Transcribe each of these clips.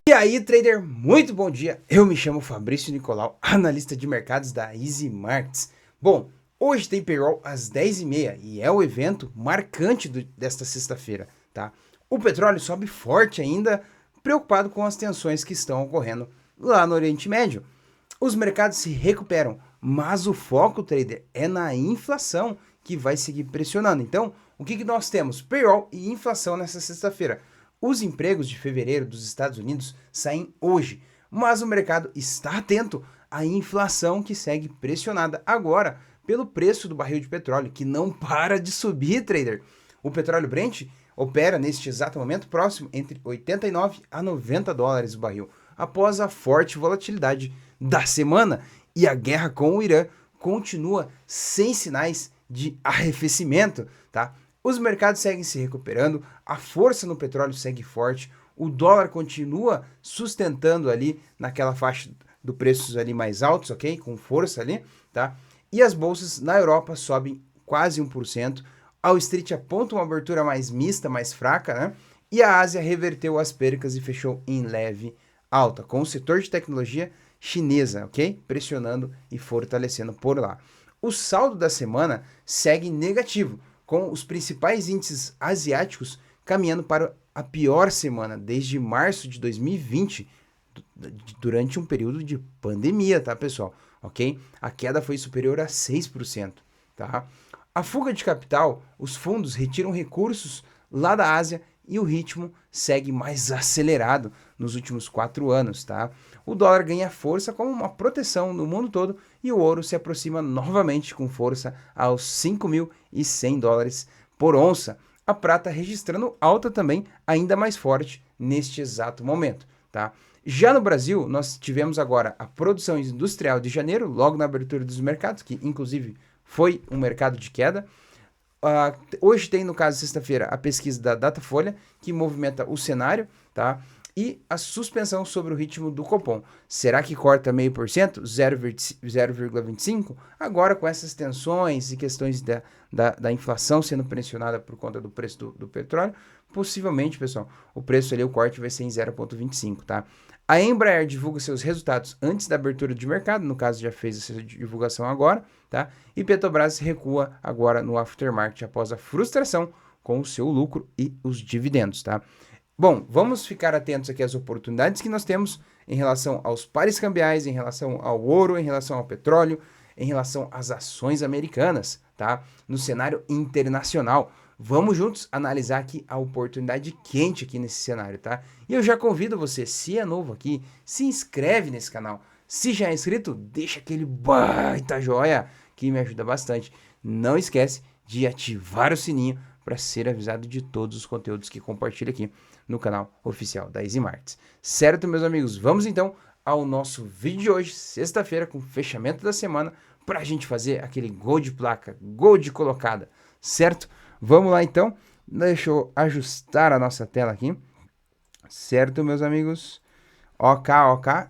E aí, trader, muito bom dia. Eu me chamo Fabrício Nicolau, analista de mercados da Easy Markets. Bom, hoje tem payroll às 10h30 e é o evento marcante desta sexta-feira, tá? O petróleo sobe forte ainda, preocupado com as tensões que estão ocorrendo lá no Oriente Médio. Os mercados se recuperam, mas o foco, trader, é na inflação, que vai seguir pressionando. Então, o que nós temos? Payroll e inflação nessa sexta-feira. Os empregos de fevereiro dos Estados Unidos saem hoje, mas o mercado está atento à inflação que segue pressionada agora pelo preço do barril de petróleo, que não para de subir, trader. O petróleo Brent opera neste exato momento próximo entre 89 a 90 dólares o barril, após a forte volatilidade da semana, e a guerra com o Irã continua sem sinais de arrefecimento, tá? Os mercados seguem se recuperando, a força no petróleo segue forte, o dólar continua sustentando ali naquela faixa do preços ali mais altos, ok? Com força ali, tá? E as bolsas na Europa sobem quase 1%, a Wall Street aponta uma abertura mais mista, mais fraca, né? E a Ásia reverteu as percas e fechou em leve alta, com o setor de tecnologia chinesa, ok? Pressionando e fortalecendo por lá. O saldo da semana segue negativo, com os principais índices asiáticos caminhando para a pior semana desde março de 2020, durante um período de pandemia, tá, pessoal? Ok? A queda foi superior a 6%, tá? A fuga de capital, os fundos retiram recursos lá da Ásia e o ritmo segue mais acelerado nos últimos 4 anos, tá? O dólar ganha força como uma proteção no mundo todo e o ouro se aproxima novamente com força aos 5.100 dólares por onça. A prata registrando alta também, ainda mais forte neste exato momento, tá? Já no Brasil, nós tivemos agora a produção industrial de janeiro, logo na abertura dos mercados, que inclusive foi um mercado de queda. Hoje tem, no caso, sexta-feira, a pesquisa da Datafolha, que movimenta o cenário, tá? E a suspensão sobre o ritmo do Copom. Será que corta 0,5%? 0,25%? Agora, com essas tensões e questões da inflação sendo pressionada por conta do preço do petróleo, possivelmente, pessoal, o preço ali, o corte vai ser em 0,25%, tá? A Embraer divulga seus resultados antes da abertura de mercado, no caso já fez essa divulgação agora, tá? E Petrobras recua agora no aftermarket após a frustração com o seu lucro e os dividendos, tá? Bom, vamos ficar atentos aqui às oportunidades que nós temos em relação aos pares cambiais, em relação ao ouro, em relação ao petróleo, em relação às ações americanas, tá? No cenário internacional. Vamos juntos analisar aqui a oportunidade quente aqui nesse cenário, tá? E eu já convido você, se é novo aqui, se inscreve nesse canal. Se já é inscrito, deixa aquele baita joia que me ajuda bastante. Não esquece de ativar o sininho para ser avisado de todos os conteúdos que compartilho aqui no canal oficial da Easy Markets. Certo, meus amigos? Vamos então ao nosso vídeo de hoje, sexta-feira, com o fechamento da semana, para a gente fazer aquele gol de placa, gol de colocada, certo? Vamos lá então, deixa eu ajustar a nossa tela aqui, certo, meus amigos? Ok,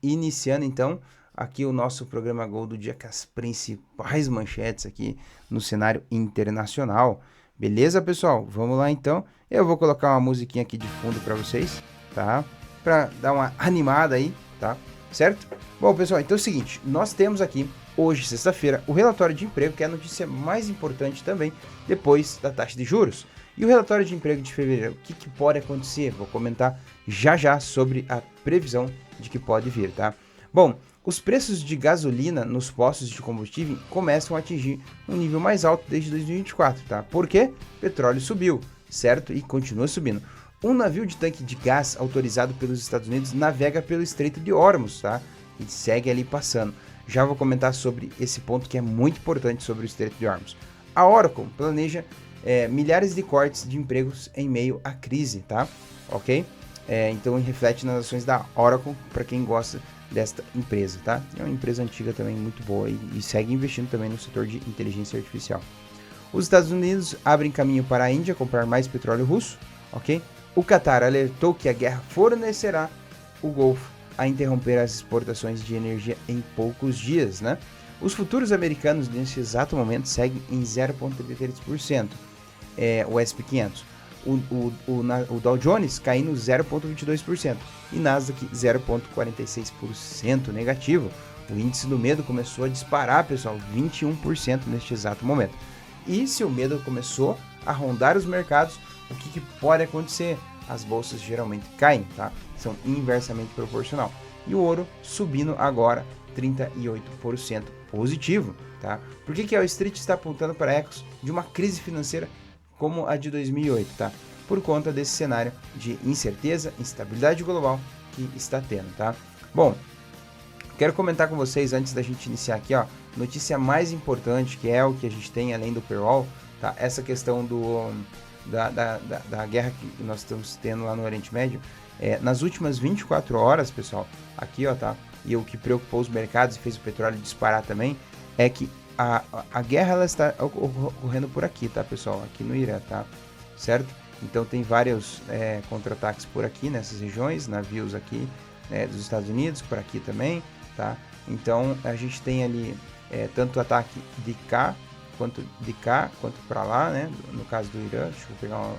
iniciando então aqui o nosso programa Gol do dia com as principais manchetes aqui no cenário internacional. Beleza, pessoal? Vamos lá então. Eu vou colocar uma musiquinha aqui de fundo para vocês, tá? Para dar uma animada aí, tá? Certo? Bom, pessoal, então é o seguinte, nós temos aqui hoje, sexta-feira, o relatório de emprego, que é a notícia mais importante também, depois da taxa de juros. E o relatório de emprego de fevereiro, o que pode acontecer? Vou comentar já sobre a previsão de que pode vir, tá? Bom, os preços de gasolina nos postos de combustível começam a atingir um nível mais alto desde 2024, tá? Por quê? Petróleo subiu, certo? E continua subindo. Um navio de tanque de gás autorizado pelos Estados Unidos navega pelo Estreito de Hormuz, tá? E segue ali passando. Já vou comentar sobre esse ponto que é muito importante sobre o Estreito de Hormuz. A Oracle planeja milhares de cortes de empregos em meio à crise, tá? Ok? Então reflete nas ações da Oracle para quem gosta desta empresa, tá? É uma empresa antiga também muito boa e segue investindo também no setor de inteligência artificial. Os Estados Unidos abrem caminho para a Índia comprar mais petróleo russo, ok? O Qatar alertou que a guerra fornecerá o Golfo a interromper as exportações de energia em poucos dias, né? Os futuros americanos nesse exato momento seguem em 0,33%, o S&P 500. O Dow Jones caindo 0,22% e Nasdaq 0,46% negativo. O índice do medo começou a disparar, pessoal, 21% neste exato momento. E se o medo começou a rondar os mercados, o que pode acontecer? As bolsas geralmente caem, tá? São inversamente proporcional. E o ouro subindo agora 38% positivo, tá? Por que a Wall Street está apontando para ecos de uma crise financeira como a de 2008, tá? Por conta desse cenário de incerteza, instabilidade global que está tendo, tá? Bom, quero comentar com vocês antes da gente iniciar aqui, ó, notícia mais importante, que é o que a gente tem além do payroll, tá? Essa questão da guerra que nós estamos tendo lá no Oriente Médio. Nas últimas 24 horas, pessoal, aqui, ó, tá? E o que preocupou os mercados e fez o petróleo disparar também, é que a guerra ela está ocorrendo por aqui, tá, pessoal? Aqui no Irã, tá? Certo? Então tem vários contra-ataques por aqui, nessas regiões, navios aqui dos Estados Unidos, por aqui também, tá? Então a gente tem ali tanto ataque de cá quanto para lá, né? No caso do Irã, deixa eu pegar uma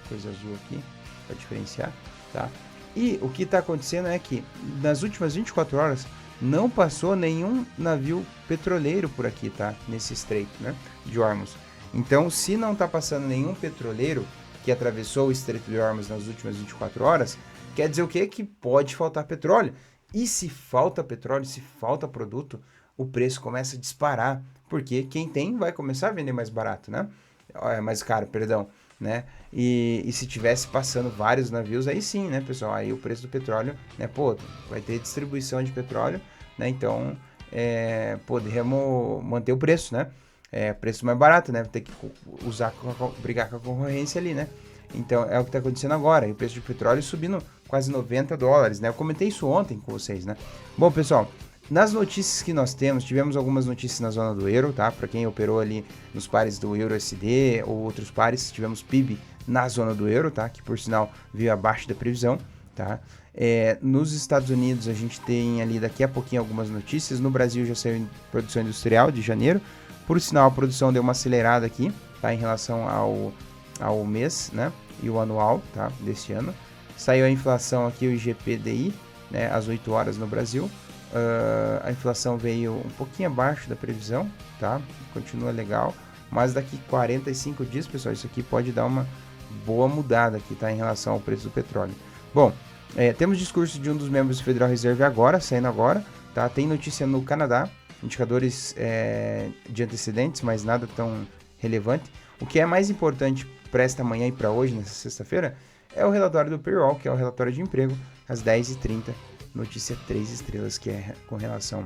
coisa azul aqui para diferenciar, tá? E o que está acontecendo é que nas últimas 24 horas não passou nenhum navio petroleiro por aqui, tá? Nesse estreito, né? De Hormuz. Então, se não está passando nenhum petroleiro que atravessou o estreito de Hormuz nas últimas 24 horas, quer dizer o quê? Que pode faltar petróleo. E se falta petróleo, se falta produto, o preço começa a disparar, porque quem tem vai começar a vender mais barato, né? Mais caro, perdão, né? E se tivesse passando vários navios, aí sim, né, pessoal? Aí o preço do petróleo, né? Pô, vai ter distribuição de petróleo, né? Então, podemos manter o preço, né? Preço mais barato, né? Ter que brigar com a concorrência ali, né? Então, é o que está acontecendo agora. E o preço do petróleo subindo quase $90, né? Eu comentei isso ontem com vocês, né? Bom, pessoal, nas notícias que nós temos, tivemos algumas notícias na zona do euro, tá? Para quem operou ali nos pares do Euro-USD ou outros pares, tivemos PIB na zona do euro, tá? Que por sinal veio abaixo da previsão, tá? Nos Estados Unidos a gente tem ali daqui a pouquinho algumas notícias. No Brasil já saiu produção industrial de janeiro. Por sinal, a produção deu uma acelerada aqui, tá? Em relação ao mês, né? E o anual, tá? Deste ano. Saiu a inflação aqui, o IGPDI, né? Às 8 horas no Brasil. A inflação veio um pouquinho abaixo da previsão, tá? Continua legal, mas daqui 45 dias, pessoal, isso aqui pode dar uma boa mudada aqui, tá? Em relação ao preço do petróleo. Bom, temos discurso de um dos membros do Federal Reserve agora, saindo agora, tá? Tem notícia no Canadá, indicadores de antecedentes, mas nada tão relevante. O que é mais importante para esta manhã e para hoje, nessa sexta-feira, é o relatório do payroll, que é o relatório de emprego, às 10h30, notícia 3 estrelas, que é com relação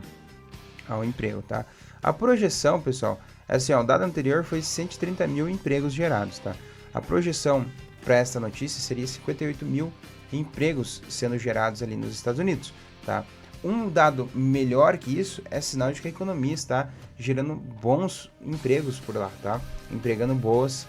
ao emprego, tá? A projeção, pessoal, assim, ó, o dado anterior foi 130 mil empregos gerados, tá? A projeção para esta notícia seria 58 mil empregos sendo gerados ali nos Estados Unidos, tá? Um dado melhor que isso é sinal de que a economia está gerando bons empregos por lá, tá? Empregando boas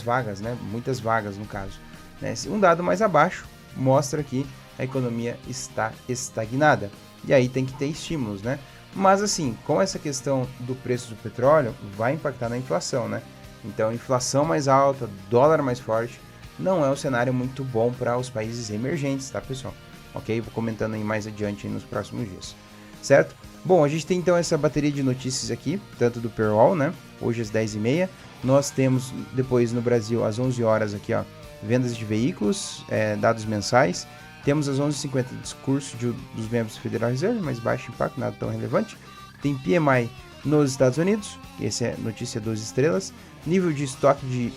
vagas, né? Muitas vagas, no caso, né? Um dado mais abaixo mostra que a economia está estagnada. E aí tem que ter estímulos, né? Mas assim, com essa questão do preço do petróleo, vai impactar na inflação, né? Então, inflação mais alta, dólar mais forte, não é um cenário muito bom para os países emergentes, tá, pessoal? Ok? Vou comentando aí mais adiante aí nos próximos dias, certo? Bom, a gente tem então essa bateria de notícias aqui, tanto do payroll, né? Hoje às 10h30. Nós temos depois no Brasil às 11 horas aqui, ó, vendas de veículos, dados mensais. Temos às 11h50 discurso dos membros do Federal Reserve, mais baixo impacto, nada tão relevante. Tem PMI nos Estados Unidos, essa é notícia 12 estrelas. Nível de estoque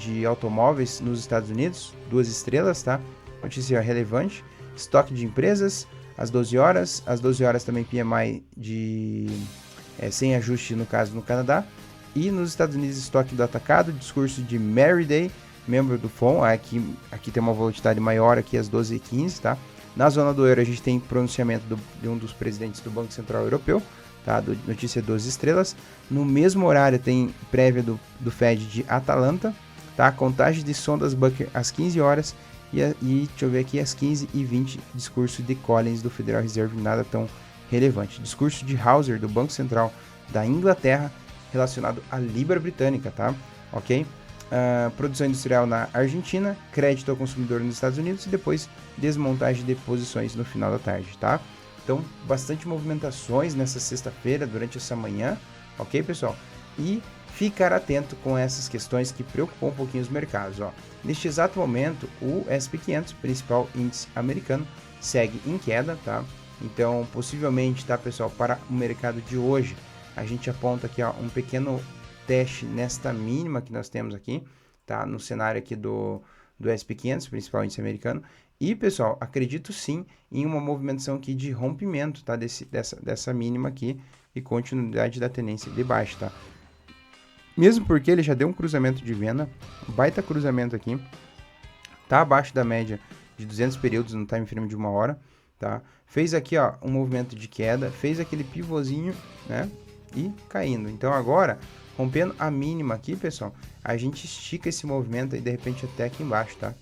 de automóveis nos Estados Unidos, 2 estrelas, tá? Notícia relevante. Estoque de empresas, às 12 horas. Às 12 horas também PMI sem ajuste, no caso, no Canadá. E nos Estados Unidos, estoque do atacado, discurso de Mary Day, membro do FOM, aqui tem uma volatilidade maior aqui às 12h15, tá? Na zona do euro a gente tem pronunciamento de um dos presidentes do Banco Central Europeu, tá? Notícia 12 estrelas. No mesmo horário tem prévia do Fed de Atalanta, tá? Contagem de sondas Bucker às 15 horas e deixa eu ver aqui, às 15h20, discurso de Collins do Federal Reserve, nada tão relevante. Discurso de Hauser do Banco Central da Inglaterra relacionado à Libra Britânica, tá? Ok? produção industrial na Argentina, crédito ao consumidor nos Estados Unidos e depois desmontagem de posições no final da tarde, tá? Então, bastante movimentações nessa sexta-feira, durante essa manhã, ok, pessoal? E ficar atento com essas questões que preocupam um pouquinho os mercados, ó. Neste exato momento, o S&P 500, principal índice americano, segue em queda, tá? Então, possivelmente, tá, pessoal, para o mercado de hoje, a gente aponta aqui, ó, um pequeno teste nesta mínima que nós temos aqui, tá? No cenário aqui do S&P 500, principal índice americano. E, pessoal, acredito sim em uma movimentação aqui de rompimento, tá? Dessa mínima aqui e continuidade da tendência de baixa, tá? Mesmo porque ele já deu um cruzamento de venda, baita cruzamento aqui, tá abaixo da média de 200 períodos no time frame de 1 hora, tá? Fez aqui, ó, um movimento de queda, fez aquele pivôzinho, né? E caindo. Então agora, rompendo a mínima aqui, pessoal, a gente estica esse movimento e de repente até aqui embaixo, tá?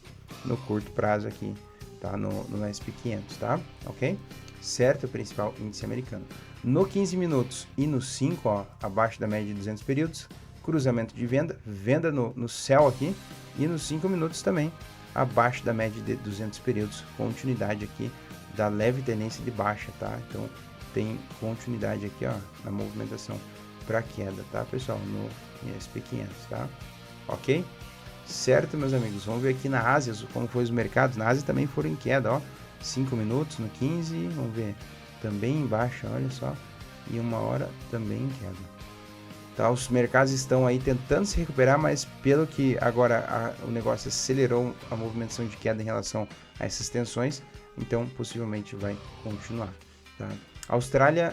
No curto prazo aqui, tá? No S&P 500, tá? Ok? Certo? O principal índice americano. No 15 minutos e no 5, ó, abaixo da média de 200 períodos, cruzamento de venda, venda no céu aqui, e nos 5 minutos também, abaixo da média de 200 períodos, continuidade aqui da leve tendência de baixa, tá? Então, tem continuidade aqui, ó, na movimentação para queda, tá, pessoal? No S&P 500, tá? Ok? Certo, meus amigos? Vamos ver aqui na Ásia como foi os mercados. Na Ásia também foram em queda, ó. 5 minutos no 15, vamos ver. Também em baixa, olha só. E 1 hora também em queda. Tá, os mercados estão aí tentando se recuperar, mas pelo que agora o negócio acelerou a movimentação de queda em relação a essas tensões, então possivelmente vai continuar. Tá? Austrália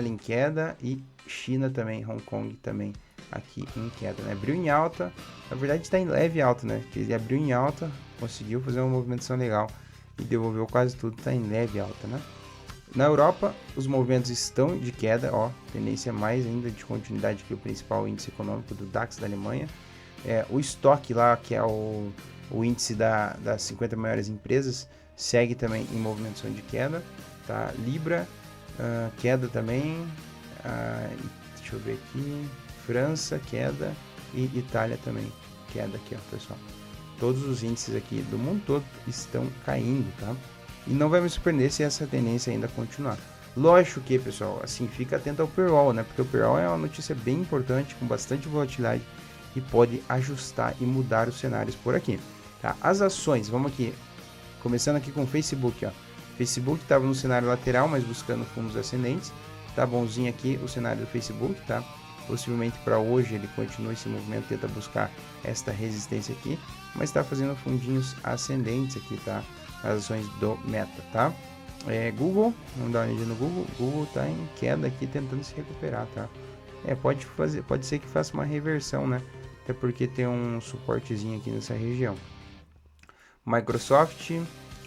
em queda e China também, Hong Kong também aqui em queda, né? Abriu em alta, na verdade está em leve alta, né? Porque ele abriu em alta, conseguiu fazer uma movimentação legal e devolveu quase tudo, está em leve alta, né? Na Europa, os movimentos estão de queda, ó, tendência mais ainda de continuidade que o principal índice econômico do DAX da Alemanha. O estoque lá, que é o índice das 50 maiores empresas, segue também em movimentação de queda, tá? Libra, queda também, deixa eu ver aqui, França, queda, e Itália também, queda aqui, ó, pessoal. Todos os índices aqui do mundo todo estão caindo, tá? E não vai me surpreender se essa tendência ainda continuar. Lógico que, pessoal, assim, fica atento ao payroll, né? Porque o payroll é uma notícia bem importante, com bastante volatilidade, e pode ajustar e mudar os cenários por aqui, tá? As ações, vamos aqui, começando aqui com o Facebook, ó. Facebook estava no cenário lateral, mas buscando fundos ascendentes. Tá bonzinho aqui o cenário do Facebook, tá? Possivelmente para hoje ele continua esse movimento, tenta buscar esta resistência aqui, mas está fazendo fundinhos ascendentes aqui, tá? As ações do Meta, tá? Google, vamos dar uma olhadinha no Google. Google tá em queda aqui, tentando se recuperar, tá? Pode ser que faça uma reversão, né? Até porque tem um suportezinho aqui nessa região. Microsoft,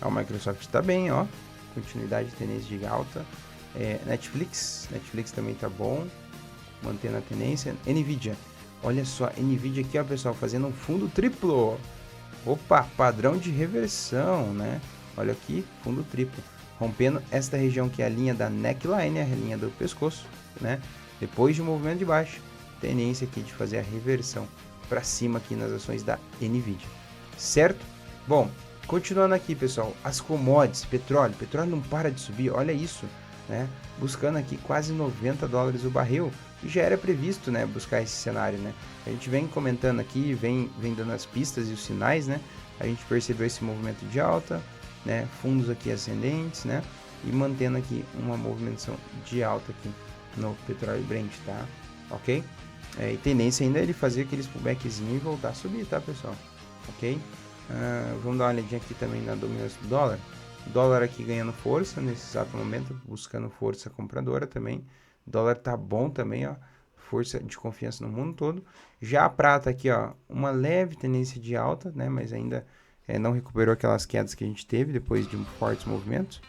o Microsoft tá bem, ó. Continuidade de tendência de alta. Netflix também tá bom, mantendo a tendência. Nvidia, olha só, Nvidia aqui, ó, pessoal, fazendo um fundo triplo. Opa, padrão de reversão, né? Olha aqui, fundo triplo, rompendo esta região que é a linha da neckline, a linha do pescoço, né? Depois de um movimento de baixo, tendência aqui de fazer a reversão para cima aqui nas ações da Nvidia, certo? Bom, continuando aqui, pessoal, as commodities, petróleo não para de subir, olha isso, né? Buscando aqui quase $90 o barril, e já era previsto, né, buscar esse cenário, né? A gente vem comentando aqui, vem dando as pistas e os sinais, né? A gente percebeu esse movimento de alta, né? Fundos aqui ascendentes, né? E mantendo aqui uma movimentação de alta aqui no petróleo Brent, tá? Ok? E tendência ainda é ele fazer aqueles pullbackzinhos e voltar a subir, tá, pessoal? Ok? Vamos dar uma olhadinha aqui também na dominância do dólar. O dólar aqui ganhando força nesse exato momento, buscando força compradora também. O dólar tá bom também, ó, força de confiança no mundo todo. Já a prata aqui, ó, uma leve tendência de alta, né, mas ainda não recuperou aquelas quedas que a gente teve depois de fortes movimentos.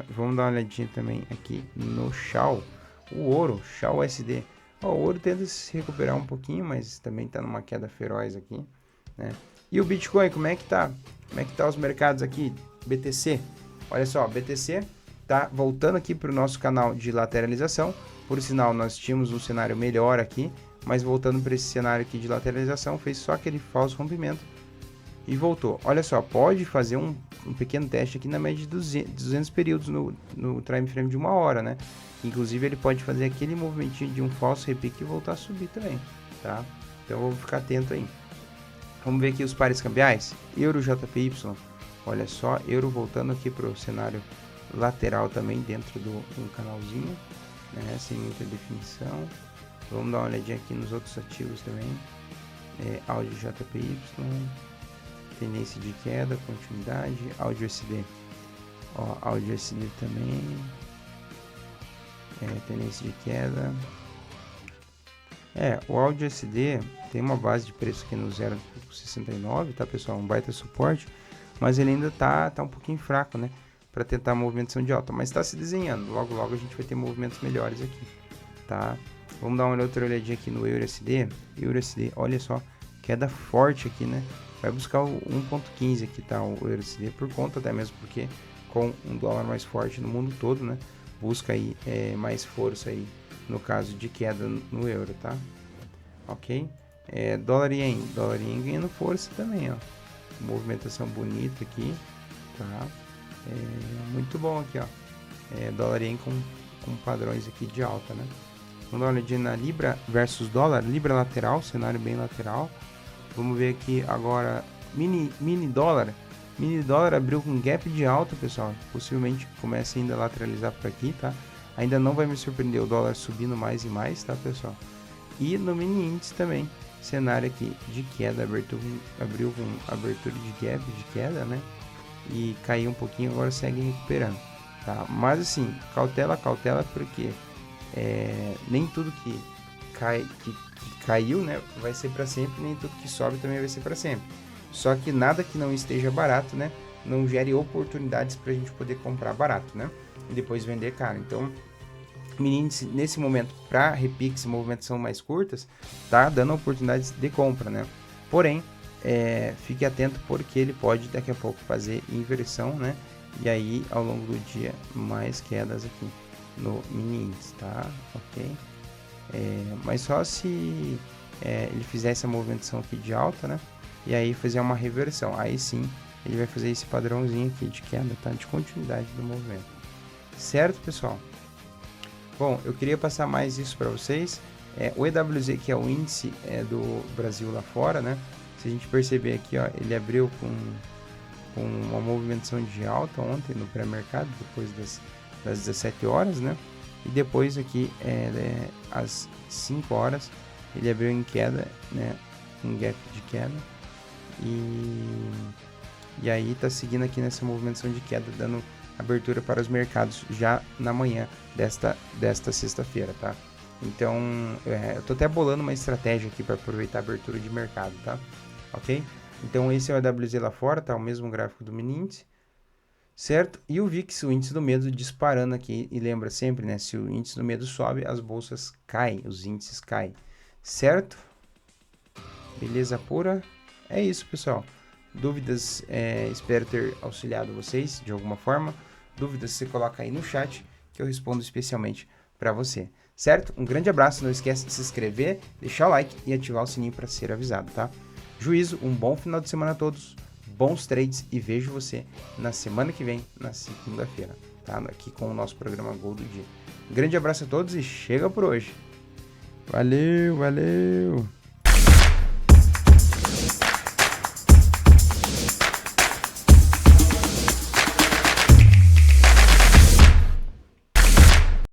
Vamos dar uma olhadinha também aqui no Shao, o ouro, Shao USD. O ouro tenta se recuperar um pouquinho, mas também tá numa queda feroz aqui, né? E o Bitcoin, como é que tá? Como é que tá os mercados aqui? BTC, olha só, BTC tá voltando aqui para o nosso canal de lateralização. Por sinal, nós tínhamos um cenário melhor aqui, mas voltando para esse cenário aqui de lateralização, fez só aquele falso rompimento e voltou. Olha só, pode fazer um pequeno teste aqui na média de 200 períodos no time frame de 1 hora, né? Inclusive ele pode fazer aquele movimentinho de um falso repique e voltar a subir também, tá? Então vamos ficar atento aí. Vamos ver aqui os pares cambiais. Euro JPY, olha só, euro voltando aqui para o cenário lateral também dentro do canalzinho, né? Sem muita definição. Vamos dar uma olhadinha aqui nos outros ativos também. Áudio JPY, tendência de queda, continuidade, áudio SD. Ó, áudio SD também. Tendência de queda. O áudio SD tem uma base de preço aqui no 0,69, tá, pessoal? Um baita suporte, mas ele ainda tá um pouquinho fraco, né? Para tentar a movimentação de alta, mas está se desenhando. Logo a gente vai ter movimentos melhores aqui, tá? Vamos dar uma outra olhadinha aqui no EURUSD. EURUSD, olha só, queda forte aqui, né? Vai buscar o 1.15 aqui, tá? O EURUSD, por conta até mesmo porque com um dólar mais forte no mundo todo, né? Busca aí mais força aí no caso de queda no euro, tá? Ok? Dólar e ien ganhando força também, ó. Movimentação bonita aqui, tá? Muito bom aqui, ó. Dólar e ien com padrões aqui de alta, né? Vamos dar uma olhadinha na Libra versus dólar. Libra lateral, cenário bem lateral. Vamos ver aqui agora mini dólar. Mini dólar abriu com gap de alta, pessoal. Possivelmente comece ainda a lateralizar por aqui, tá? Ainda não vai me surpreender o dólar subindo mais e mais, tá, pessoal? E no mini índice também, cenário aqui de queda, abriu com abertura de gap de queda, né? E caiu um pouquinho, agora segue recuperando, tá? Mas assim, cautela, porque nem tudo que caiu, né, vai ser para sempre, nem tudo que sobe também vai ser para sempre. Só que nada que não esteja barato, né, não gere oportunidades para a gente poder comprar barato, né, e depois vender caro. Então, mini índice nesse momento para repiques e movimentação mais curtas, tá dando oportunidades de compra, né. Porém, fique atento porque ele pode daqui a pouco fazer inversão, né, e aí ao longo do dia mais quedas aqui no mini índice, tá? Ok? Mas só se ele fizer essa movimentação aqui de alta, né? E aí fazer uma reversão. Aí sim, ele vai fazer esse padrãozinho aqui de queda, tá? De continuidade do movimento. Certo, pessoal? Bom, eu queria passar mais isso para vocês. O EWZ, que é o índice do Brasil lá fora, né? Se a gente perceber aqui, ó, ele abriu com uma movimentação de alta ontem no pré-mercado, depois das 17 horas, né? E depois aqui, às 5 horas, ele abriu em queda, né? Um gap de queda. E aí tá seguindo aqui nessa movimentação de queda, dando abertura para os mercados já na manhã desta sexta-feira, tá? Então, eu tô até bolando uma estratégia aqui para aproveitar a abertura de mercado, tá? Ok? Então, esse é o EWZ lá fora, tá? O mesmo gráfico do mini índice. Certo? E o VIX, o índice do medo, disparando aqui. E lembra sempre, né? Se o índice do medo sobe, as bolsas caem, os índices caem. Certo? Beleza pura? É isso, pessoal. Dúvidas, espero ter auxiliado vocês de alguma forma. Dúvidas você coloca aí no chat que eu respondo especialmente para você. Certo? Um grande abraço, não esquece de se inscrever, deixar o like e ativar o sininho para ser avisado, tá? Juízo, um bom final de semana a todos. Bons trades e vejo você na semana que vem, na segunda-feira, tá? Aqui com o nosso programa Gol do Dia. Um grande abraço a todos e chega por hoje. Valeu, valeu!